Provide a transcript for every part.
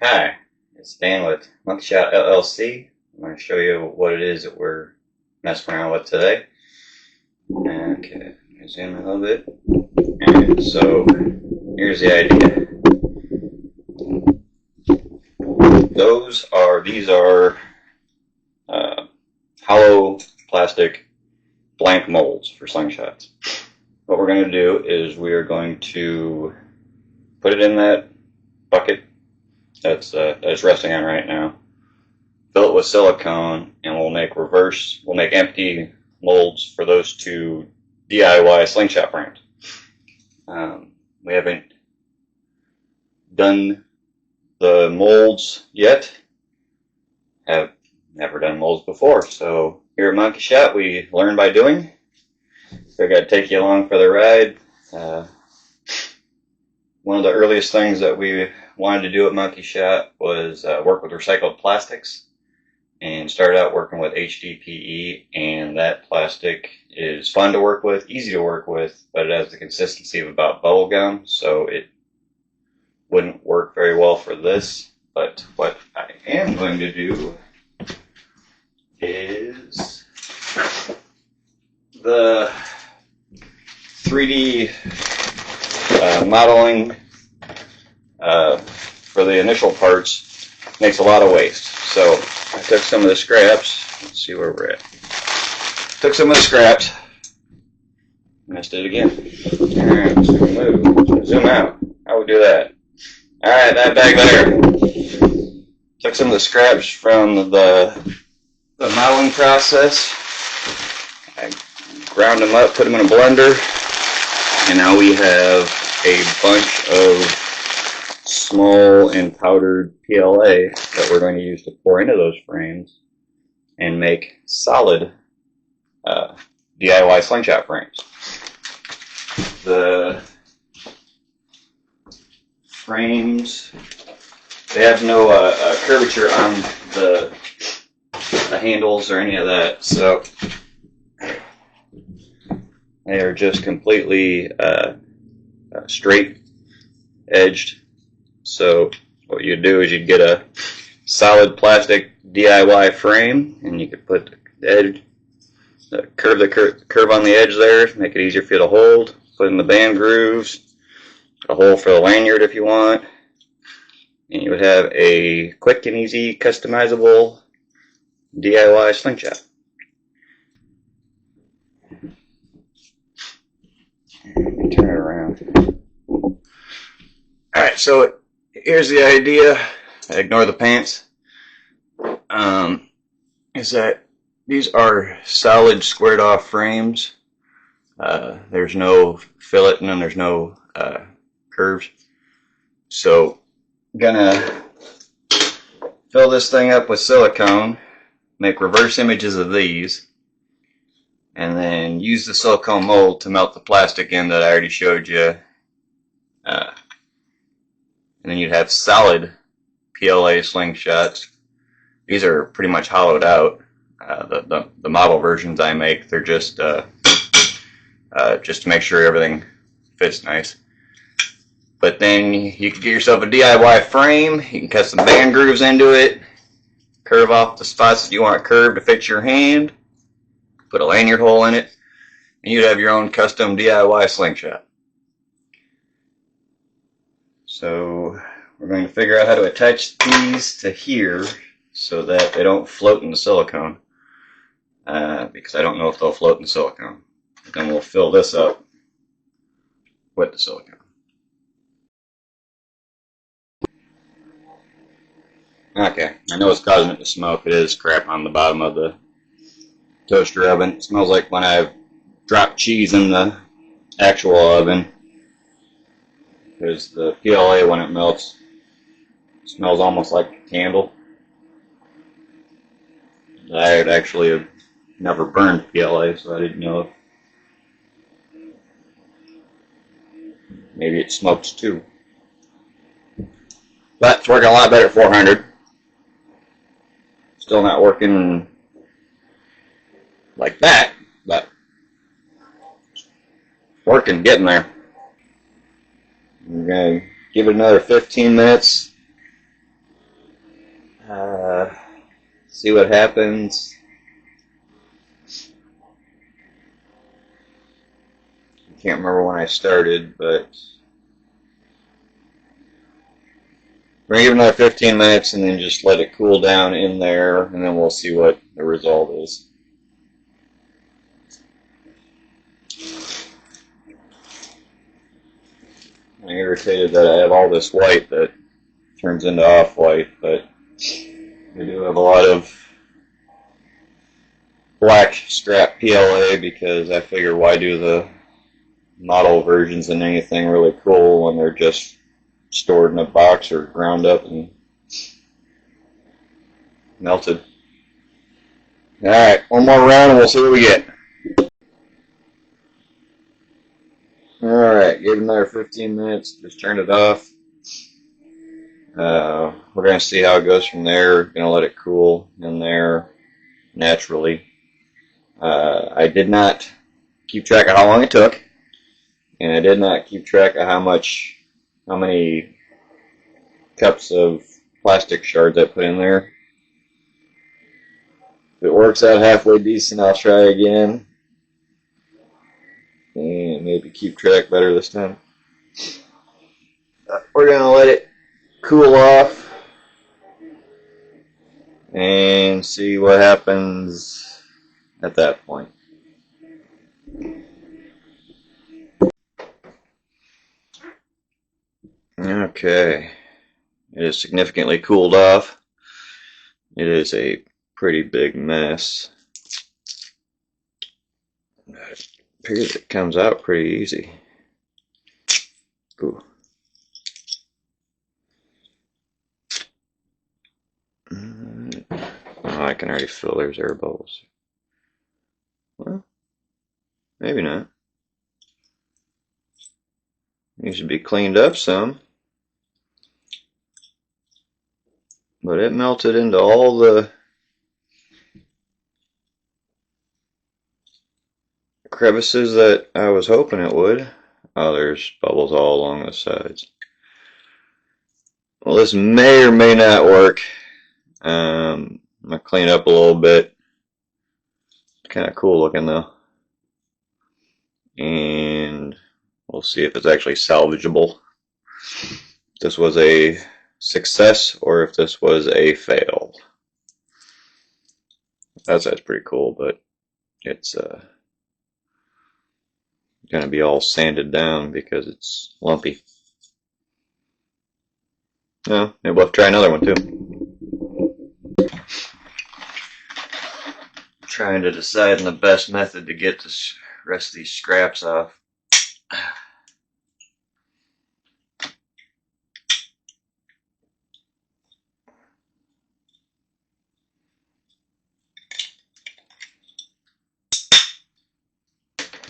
Hi, it's Dan with MonkeyShot LLC. I'm going to show you what it is that we're messing around with today. Okay, zoom in a little bit. And so, here's the idea. These are hollow plastic blank molds for slingshots. What we're going to do is we are going to put it in that bucket that's resting on right now. Fill it with silicone, and we'll make empty molds for those two DIY slingshot frames. We haven't done the molds yet. Have never done molds before, so here at MonkeyShot we learn by doing. So I got to take you along for the ride. One of the earliest things that we wanted to do at MonkeyShot was work with recycled plastics, and started out working with HDPE, and that plastic is fun to work with, easy to work with, but it has the consistency of about bubble gum, so it wouldn't work very well for this. But what I am going to do is the 3D modeling for the initial parts makes a lot of waste. So I took some of the scraps. Let's see where we're at. Took some of the scraps. Missed it again. Alright, let's move. Zoom out. How we do that? Alright, that bag there. Took some of the scraps from the modeling process. I ground them up, put them in a blender, and now we have a bunch of small and powdered PLA that we're going to use to pour into those frames and make solid DIY slingshot frames. The frames, they have no curvature on the handles or any of that, so they are just completely straight edged. So what you do is you get a solid plastic DIY frame, and you could put the edge, curve on the edge there, make it easier for you to hold. Put in the band grooves, a hole for the lanyard if you want, and you would have a quick and easy customizable DIY slingshot. Turn it around. Alright, so here's the idea. Ignore the pants. Is that these are solid squared off frames. There's no fillet in them, there's no curves. So I'm gonna fill this thing up with silicone, make reverse images of these, and then use the silicone mold to melt the plastic in that I already showed you. And then you'd have solid PLA slingshots. These are pretty much hollowed out. The model versions I make, they're just to make sure everything fits nice. But then you can get yourself a DIY frame. You can cut some band grooves into it, curve off the spots that you want curved to fit your hand, put a lanyard hole in it, and you'd have your own custom DIY slingshot. So we're going to figure out how to attach these to here so that they don't float in the silicone, because I don't know if they'll float in the silicone. Then we'll fill this up with the silicone. Okay, I know it's causing it to smoke. It is crap on the bottom of the toaster oven. It smells like when I've dropped cheese in the actual oven, because the PLA, when it melts, smells almost like a candle. I had actually never burned PLA, so I didn't know if maybe it smokes too. But it's working a lot better at 400. Still not working like that, but working, getting there. I'm going to give it another 15 minutes See what happens. I can't remember when I started, but we're going to give it another 15 minutes and then just let it cool down in there, and then we'll see what the result is. I'm irritated that I have all this white that turns into off-white, but we do have a lot of black scrap PLA because I figure why do the model versions and anything really cool when they're just stored in a box or ground up and melted. Alright, one more round and we'll see what we get. Alright, give it another 15 minutes, just turn it off. We're going to see how it goes from there. Going to let it cool in there naturally. I did not keep track of how long it took, and I did not keep track of how many cups of plastic shards I put in there. If it works out halfway decent, I'll try again, and maybe keep track better this time. We're going to let it cool off and see what happens at that point. Okay, it is significantly cooled off. It is a pretty big mess. It appears it comes out pretty easy. Ooh. Oh, I can already feel there's air bubbles. Well, maybe not. Needs to be cleaned up some. But it melted into all the crevices that I was hoping it would. Oh, there's bubbles all along the sides. Well, this may or may not work. I'm going to clean it up a little bit. Kind of cool looking though. And we'll see if it's actually salvageable. If this was a success or if this was a fail. That's pretty cool, but it's going to be all sanded down because it's lumpy. No, maybe we'll have to try another one too. Trying to decide on the best method to get the rest of these scraps off.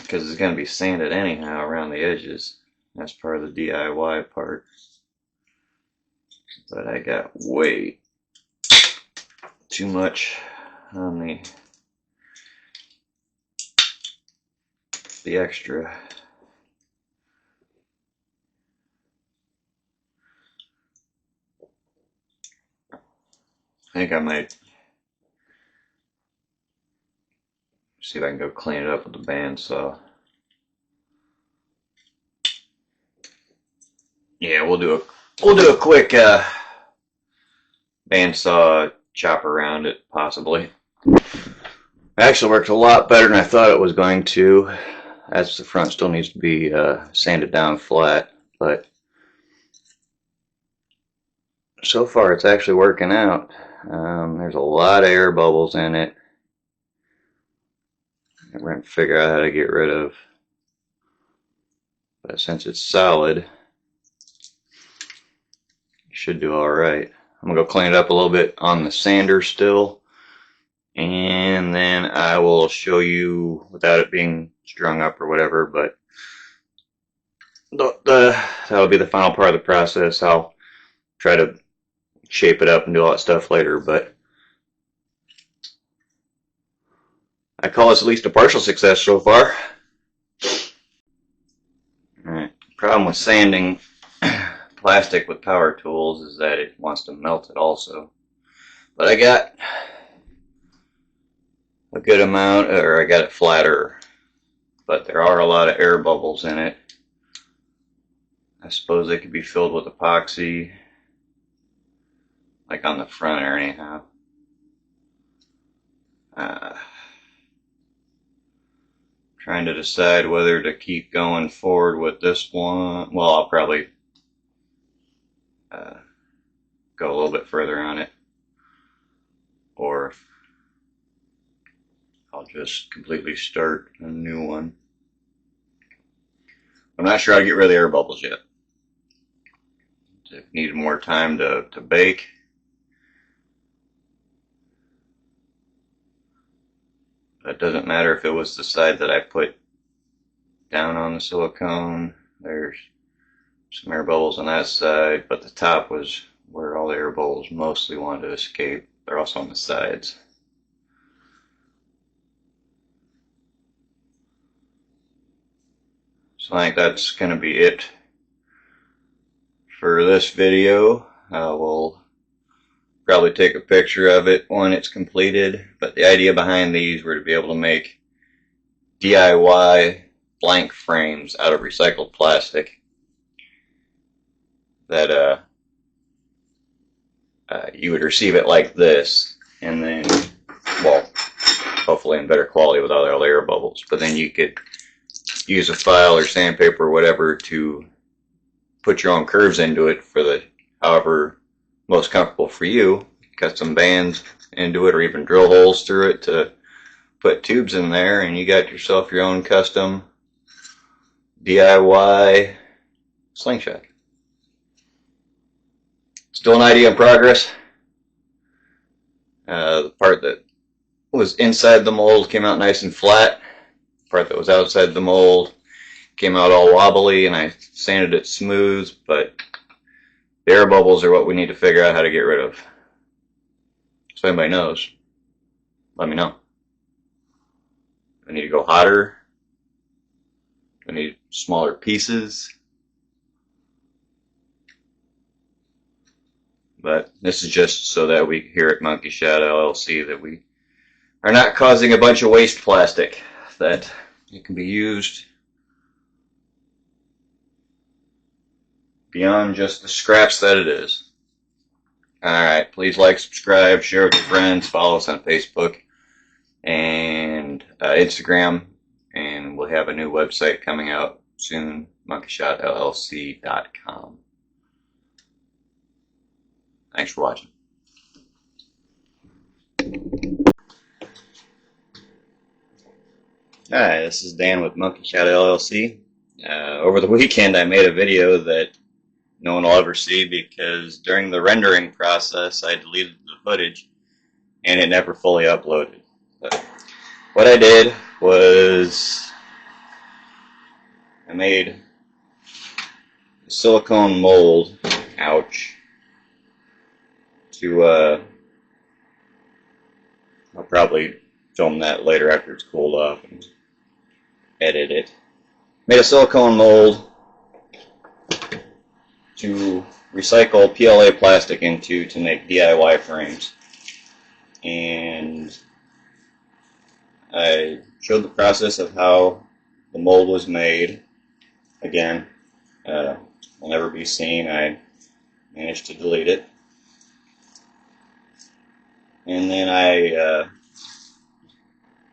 Because it's going to be sanded anyhow around the edges. That's part of the DIY part. But I got way too much on the extra. I think I might see if I can go clean it up with the bandsaw. Yeah, we'll do a quick bandsaw chop around it, possibly. It actually worked a lot better than I thought it was going to. As the front still needs to be sanded down flat, but so far it's actually working out. There's a lot of air bubbles in it. We're going to figure out how to get rid of. But since it's solid, it should do alright. I'm going to go clean it up a little bit on the sander still. And then I will show you without it being strung up or whatever, but that'll be the final part of the process. I'll try to shape it up and do all that stuff later, but I call this at least a partial success so far. Alright, problem with sanding plastic with power tools is that it wants to melt it also. But I got a good amount, or I got it flatter, but there are a lot of air bubbles in it. I suppose they could be filled with epoxy, like on the front or anyhow. Trying to decide whether to keep going forward with this one. Well, I'll probably go a little bit further on it, or I'll just completely start a new one. I'm not sure how to get rid of the air bubbles yet. If needed more time to bake. It doesn't matter if it was the side that I put down on the silicone. There's some air bubbles on that side, but the top was where all the air bubbles mostly wanted to escape. They're also on the sides. So I think that's going to be it for this video. We'll probably take a picture of it when it's completed, but the idea behind these were to be able to make DIY blank frames out of recycled plastic that you would receive it like this, and then, well, hopefully in better quality without all the air bubbles, but then you could use a file or sandpaper or whatever to put your own curves into it for the however most comfortable for you. Cut some bands into it, or even drill holes through it to put tubes in there, and you got yourself your own custom DIY slingshot. Still an idea in progress. The part that was inside the mold came out nice and flat. The part that was outside the mold came out all wobbly, and I sanded it smooth, but the air bubbles are what we need to figure out how to get rid of. So if anybody knows, let me know. Do I need to go hotter? Do I need smaller pieces? But this is just so that we here at MonkeyShot LLC that we are not causing a bunch of waste plastic, that it can be used beyond just the scraps that it is. Alright, please like, subscribe, share with your friends, follow us on Facebook and Instagram, and we'll have a new website coming out soon, MonkeyShotLLC.com. Thanks for watching. Hi, this is Dan with MonkeyShot LLC. Over the weekend I made a video that no one will ever see because during the rendering process I deleted the footage and it never fully uploaded. But what I did was I made a silicone mold, ouch, to I'll probably film that later after it's cooled off and edit it. Made a silicone mold to recycle PLA plastic into to make DIY frames, and I showed the process of how the mold was made. Again, will never be seen. I managed to delete it, and then I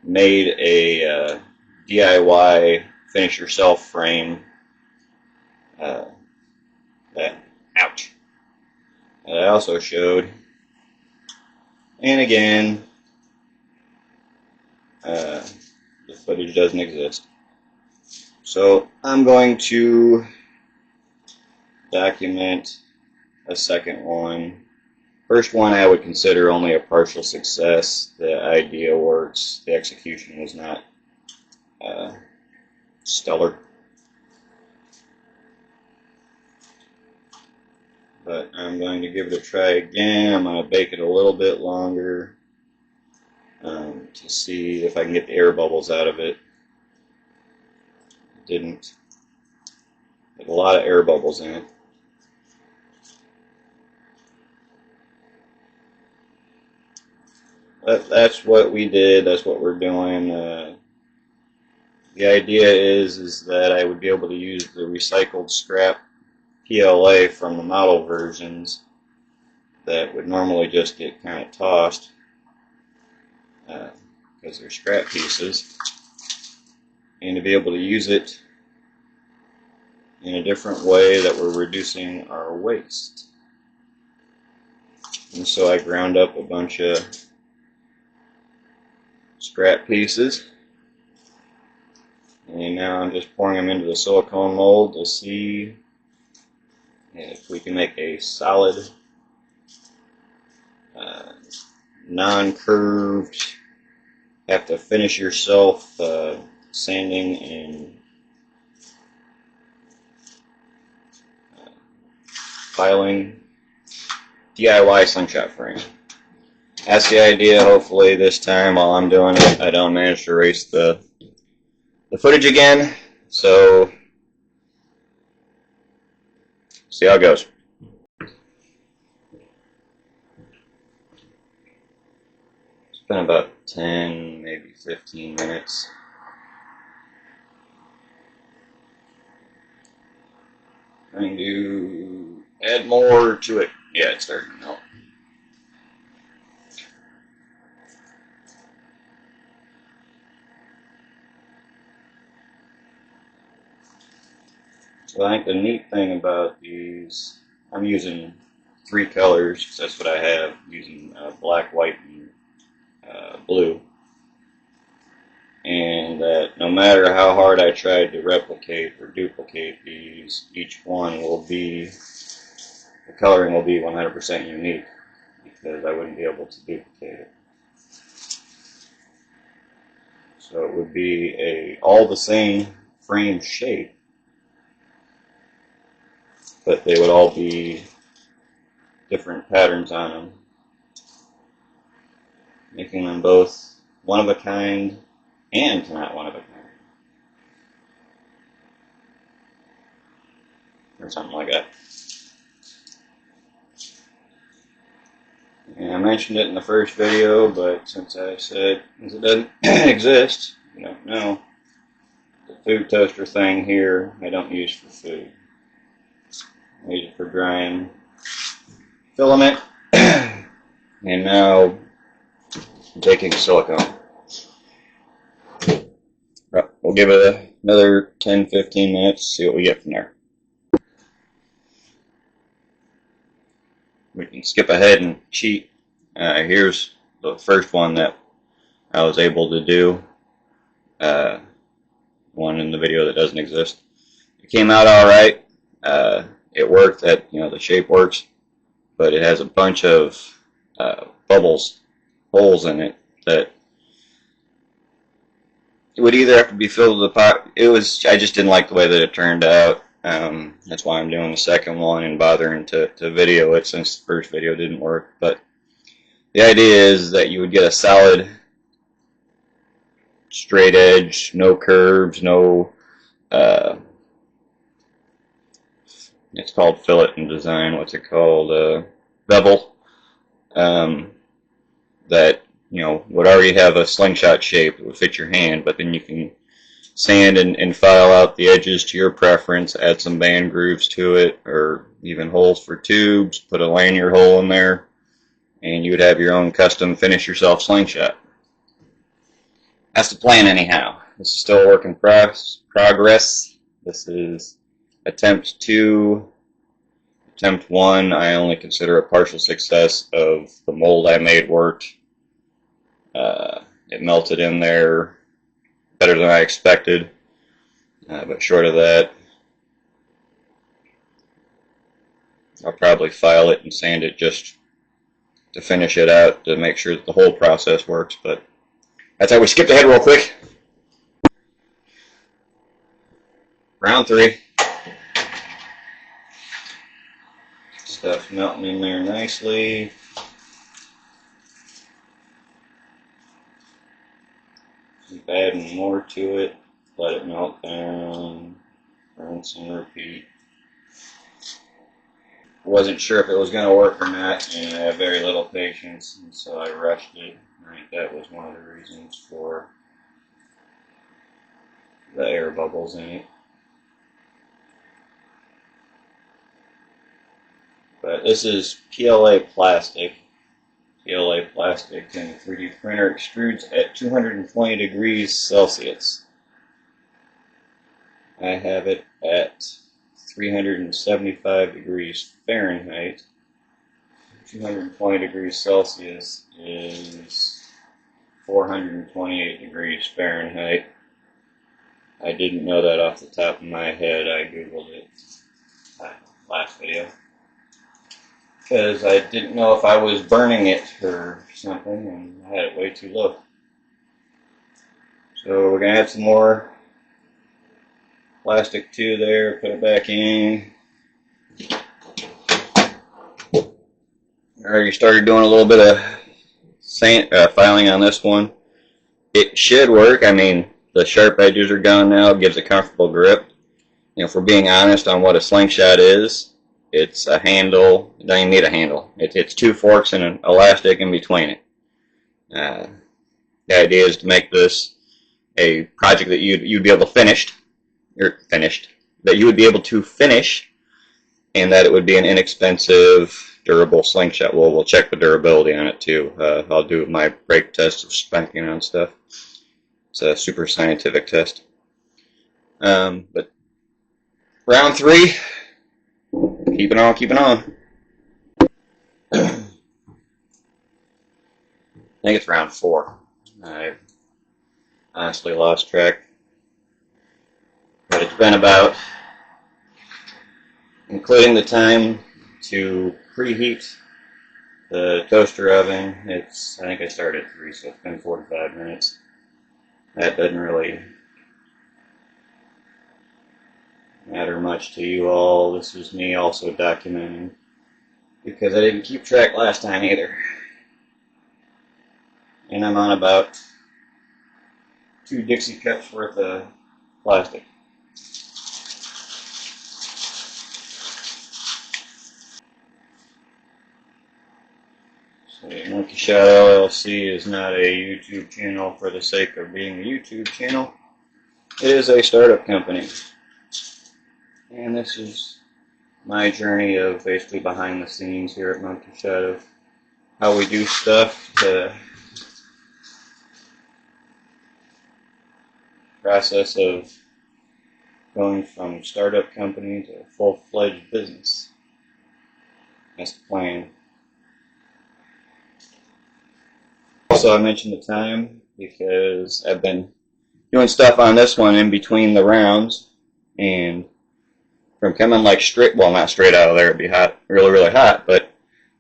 made a DIY finish yourself frame ouch, that I also showed, and again the footage doesn't exist, so I'm going to document a second one. First one I would consider only a partial success. The idea works, the execution was not stellar. But I'm going to give it a try again. I'm going to bake it a little bit longer to see if I can get the air bubbles out of it. Didn't. There's a lot of air bubbles in it. that's what we did. That's what we're doing. The idea is that I would be able to use the recycled scrap PLA from the model versions that would normally just get kind of tossed because they're scrap pieces, and to be able to use it in a different way that we're reducing our waste. And so I ground up a bunch of scrap pieces, and now I'm just pouring them into the silicone mold to see if we can make a solid, non-curved, have to finish yourself sanding and filing DIY slingshot frame. That's the idea. Hopefully this time while I'm doing it I don't manage to erase the footage again, so see how it goes. It's been about 10, maybe 15 minutes. Trying to add more to it. Yeah, it's starting to melt. So I think the neat thing about these, I'm using 3 colors because that's what I have, using black, white, and blue. And that no matter how hard I tried to replicate or duplicate these, each one will be, the coloring will be 100% unique because I wouldn't be able to duplicate it. So it would be all the same frame shape, but they would all be different patterns on them, making them both one of a kind and not one of a kind, or something like that. And I mentioned it in the first video, but since I said it doesn't exist, you don't know. The food toaster thing here I don't use for food. I use it for drying filament, and now I'm taking silicone. We'll give it another 10-15 minutes, see what we get from there. We can skip ahead and cheat. Here's the first one that I was able to do. One in the video that doesn't exist. It came out alright. It worked, the shape works, but it has a bunch of bubbles, holes in it that it would either have to be filled with the pot. I just didn't like the way that it turned out. That's why I'm doing the second one and bothering to video it since the first video didn't work. But the idea is that you would get a solid straight edge, no curves, no it's called fillet in design, what's it called, bevel, that would already have a slingshot shape that would fit your hand, but then you can sand and file out the edges to your preference, add some band grooves to it, or even holes for tubes, put a lanyard hole in there, and you would have your own custom finish yourself slingshot. That's the plan anyhow. This is still a work in progress. This is attempt 2. Attempt 1, I only consider a partial success of the mold I made worked. It melted in there better than I expected, but short of that, I'll probably file it and sand it just to finish it out to make sure that the whole process works. But that's how we skipped ahead real quick. Round 3. Stuff's melting in there nicely. Keep adding more to it. Let it melt down. Rinse and repeat. Wasn't sure if it was going to work or not, and I have very little patience, and so I rushed it. I think that was one of the reasons for the air bubbles in it. But this is PLA plastic. PLA plastic, and the 3D printer extrudes at 220 degrees Celsius. I have it at 375 degrees Fahrenheit. 220 degrees Celsius is 428 degrees Fahrenheit. I didn't know that off the top of my head. I googled it last video because I didn't know if I was burning it or something, and I had it way too low. So we're going to add some more plastic too there, put it back in. I already started doing a little bit of sand, filing on this one. It should work. I mean, the sharp edges are gone now. It gives a comfortable grip. You know, if we're being honest on what a slingshot is, it's a handle. It doesn't even need a handle. It's two forks and an elastic in between it. The idea is to make this a project that you'd be able to finish, that you would be able to finish, and that it would be an inexpensive, durable slingshot. Well, we'll check the durability on it too. I'll do my brake test of spanking on stuff. It's a super scientific test. But round 3, keep it on, keep it on. I think it's round 4. I honestly lost track. But it's been about, including the time to preheat the toaster oven, I think I started at 3, so it's been 45 minutes. That doesn't really matter much to you all. This is me also documenting, because I didn't keep track last time either. And I'm on about 2 Dixie cups worth of plastic. So MonkeyShot LLC is not a YouTube channel for the sake of being a YouTube channel. It is a startup company. And this is my journey of basically behind the scenes here at MonkeyShot of how we do stuff to process of going from startup company to full-fledged business. That's the plan. Also, I mentioned the time because I've been doing stuff on this one in between the rounds, and from coming like straight, well, not straight out of there, it'd be hot, really, really hot, but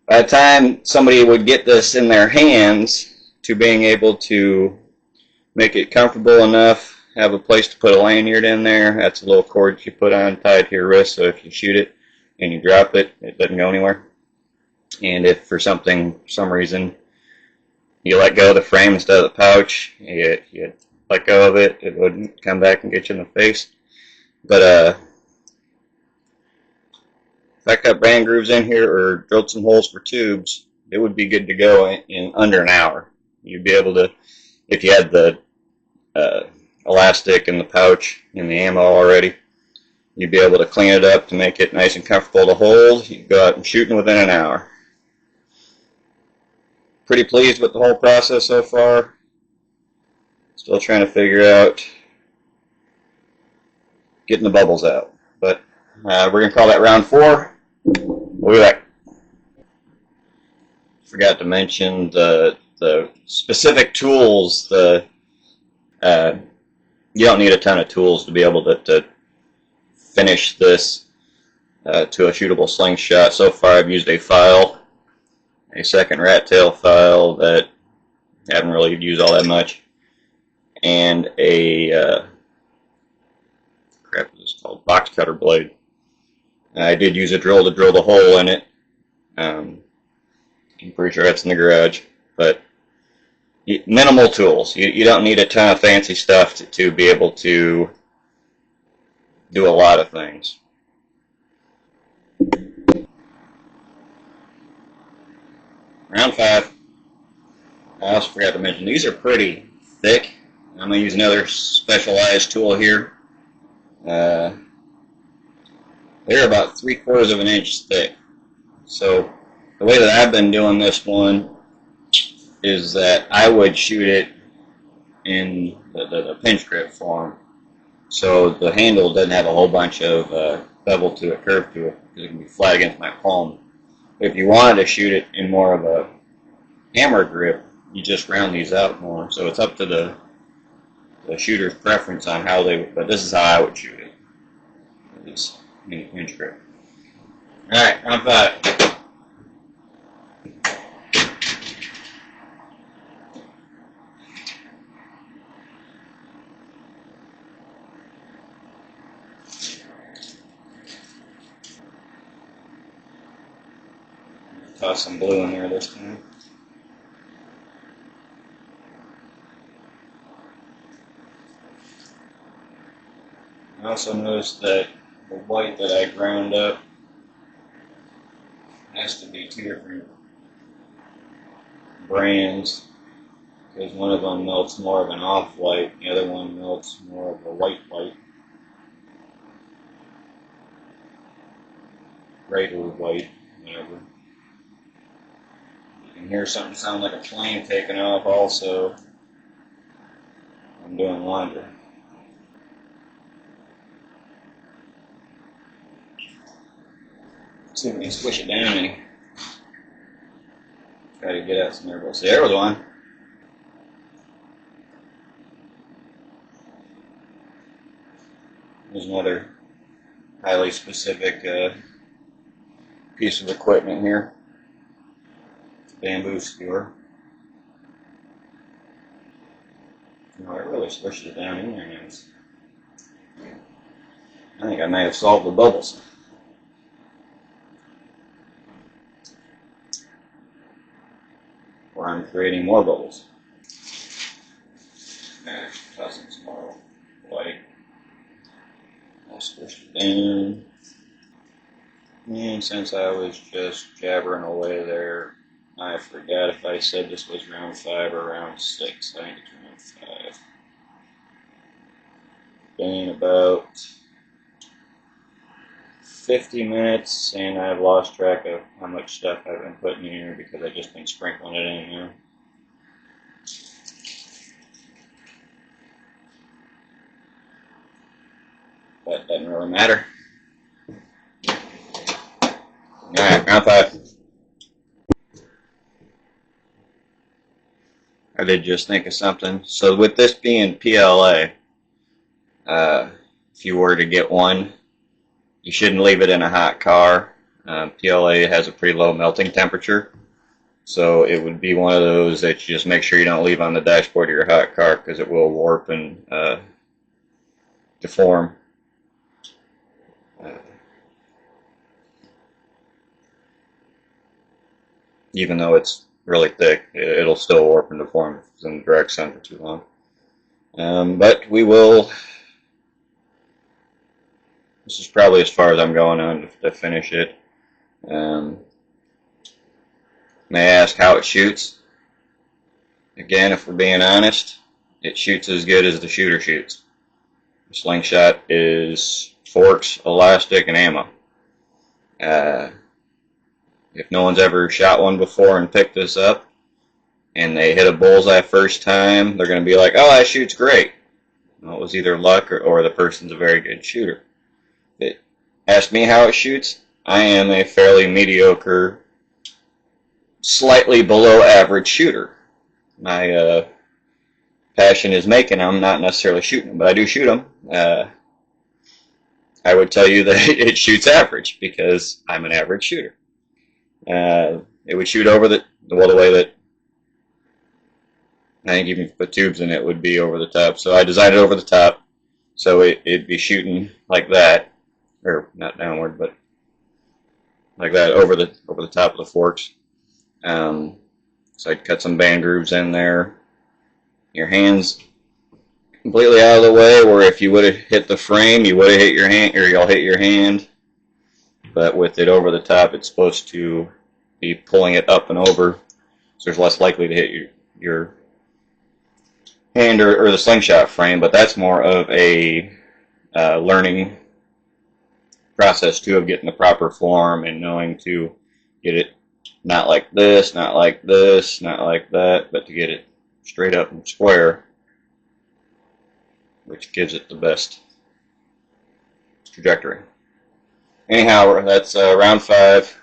by the time somebody would get this in their hands to being able to make it comfortable enough, have a place to put a lanyard in there. That's a little cord you put on tied to your wrist, so if you shoot it and you drop it, it doesn't go anywhere. And if for some reason you let go of the frame instead of the pouch, you let go of it, it wouldn't come back and get you in the face. But if I cut band grooves in here or drilled some holes for tubes, it would be good to go in under an hour. You'd be able to, if you had the elastic and the pouch and the ammo already, you'd be able to clean it up to make it nice and comfortable to hold. You go out and shooting within an hour. Pretty pleased with the whole process so far. Still trying to figure out getting the bubbles out. But we're going to call that round 4. We'll be back. Forgot to mention the specific tools. You don't need a ton of tools to be able to finish this to a shootable slingshot. So far I've used a file, a second rat tail file that I haven't really used all that much, and a crap, it's called box cutter blade. I did use a drill to drill the hole in it. I'm pretty sure that's in the garage, but minimal tools. You don't need a ton of fancy stuff to be able to do a lot of things. Round 5. I also forgot to mention, these are pretty thick. I'm going to use another specialized tool here. They're about 3/4 of an inch thick. So the way that I've been doing this one is that I would shoot it in the pinch grip form. So the handle doesn't have a whole bunch of bevel to it, curve to it, because it can be flat against my palm. If you wanted to shoot it in more of a hammer grip, you just round these out more. So it's up to the shooter's preference on how they would, but this is how I would shoot it. This mini pinch grip. Alright, round 5. Toss some blue in there this time. I also noticed that the white that I ground up has to be 2 different brands, because one of them melts more of an off-white, the other one melts more of a white light. Regular white, whatever. You can hear something sound like a plane taking off also. I'm doing laundry. See if we can squish it down any. Try to get out some air bubbles. There was one. There's another highly specific piece of equipment here. Bamboo skewer. No, it really squishes it down in there nice. I think I may have solved the bubbles. Or I'm creating more bubbles. Tossing some more white. I'll squish it down. And since I was just jabbering away there, I forgot if I said this was round 5 or round 6. I think it's round 5. Been about 50 minutes, and I've lost track of how much stuff I've been putting in here because I've just been sprinkling it in now. But doesn't really matter. Alright, round 5. I did just think of something. So with this being PLA, if you were to get one, you shouldn't leave it in a hot car. PLA has a pretty low melting temperature, so it would be one of those that you just make sure you don't leave on the dashboard of your hot car, because it will warp and deform. Even though it's really thick, it'll still warp and deform if it's in the direct sun for too long. But we will. This is probably as far as I'm going on to finish it. May I ask how it shoots? Again, if we're being honest, it shoots as good as the shooter shoots. The slingshot is forks, elastic, and ammo. If no one's ever shot one before and picked this up, and they hit a bullseye first time, they're going to be like, oh, that shoots great. Well, it was either luck or the person's a very good shooter. Ask me how it shoots. I am a fairly mediocre, slightly below average shooter. My passion is making them, not necessarily shooting them, but I do shoot them. I would tell you that it shoots average because I'm an average shooter. It would shoot over the way that I think even if you put tubes in it would be over the top. So I designed it over the top, so it'd be shooting like that, or not downward, but like that over the top of the forks. So I'd cut some band grooves in there. Your hands completely out of the way, where if you would have hit the frame, you would have hit your hand, or you'll hit your hand. But with it over the top, it's supposed to be pulling it up and over, so there's less likely to hit your hand or the slingshot frame, but that's more of a learning process too, of getting the proper form and knowing to get it not like this, not like this, not like that, but to get it straight up and square, which gives it the best trajectory. Anyhow, that's round 5.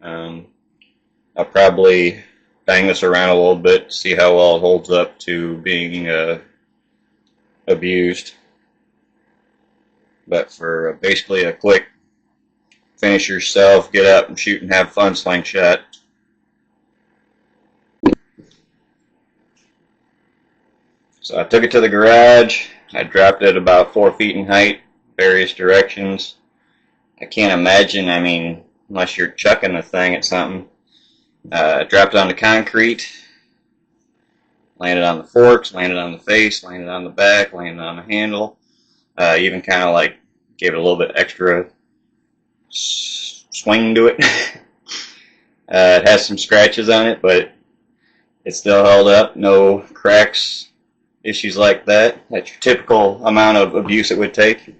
I'll probably bang this around a little bit, see how well it holds up to being abused. But for basically a quick finish yourself, get up and shoot and have fun slingshot. So I took it to the garage. I dropped it about 4 feet in height, various directions. I can't imagine, I mean, unless you're chucking the thing at something. Dropped it on the concrete, landed on the forks, landed on the face, landed on the back, landed on the handle. Even kind of like gave it a little bit extra swing to it. It has some scratches on it, but it still held up. No cracks, issues like that. That's your typical amount of abuse it would take.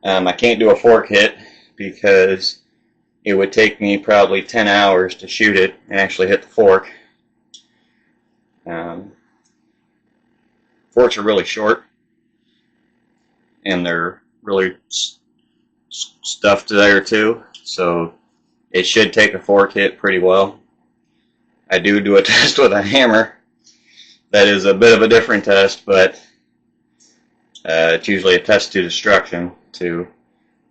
I can't do a fork hit because it would take me probably 10 hours to shoot it and actually hit the fork. Forks are really short, and they're really stuffed there too, so it should take a fork hit pretty well. I do a test with a hammer. That is a bit of a different test, but it's usually a test to destruction to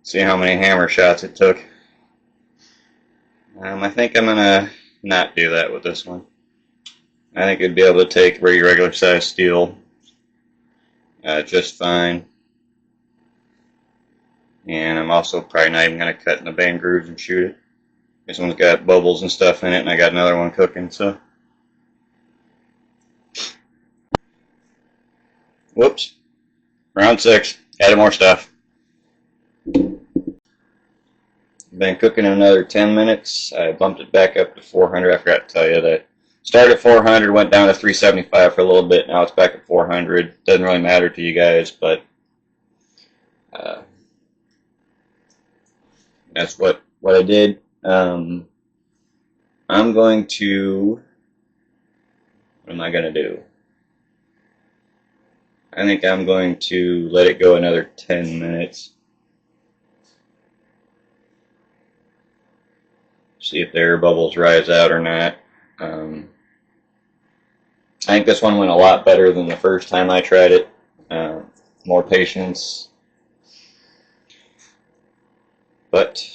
see how many hammer shots it took. I think I'm gonna not do that with this one. I think it'd be able to take regular size steel just fine. And I'm also probably not even going to cut in the band grooves and shoot it. This one's got bubbles and stuff in it, and I got another one cooking, so. Whoops. Round 6. Added more stuff. Been cooking another 10 minutes. I bumped it back up to 400. I forgot to tell you that. Started at 400, went down to 375 for a little bit. Now it's back at 400. Doesn't really matter to you guys, but that's what I did. I'm going to, what am I going to do? I think I'm going to let it go another 10 minutes. See if the air bubbles rise out or not. I think this one went a lot better than the first time I tried it. More patience. But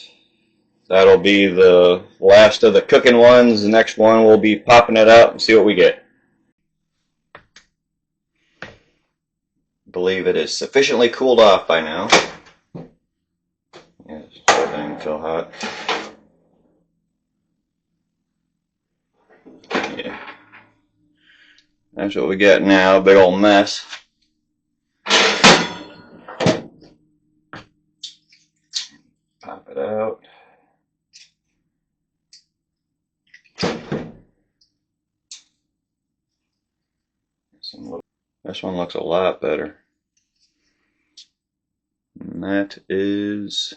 that'll be the last of the cooking ones. The next one we'll be popping it out and see what we get. I believe it is sufficiently cooled off by now. Yeah, it's starting to feel hot. Yeah. That's what we got now, a big old mess. Pop it out. This one looks a lot better. And that is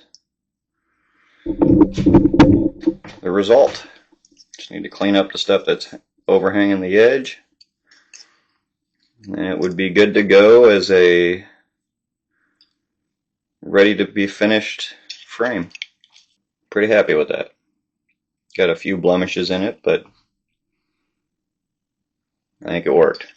the result. Just need to clean up the stuff that's overhanging the edge. And it would be good to go as a ready to be finished frame. Pretty happy with that. Got a few blemishes in it, but I think it worked.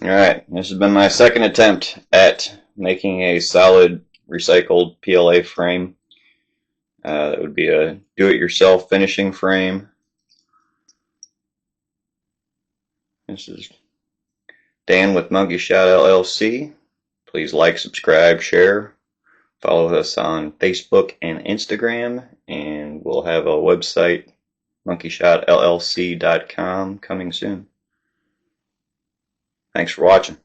Alright, this has been my second attempt at making a solid recycled PLA frame. That would be a do-it-yourself finishing frame. This is Dan with MonkeyShot LLC. Please like, subscribe, share. Follow us on Facebook and Instagram. And we'll have a website, MonkeyShotLLC.com, coming soon. Thanks for watching.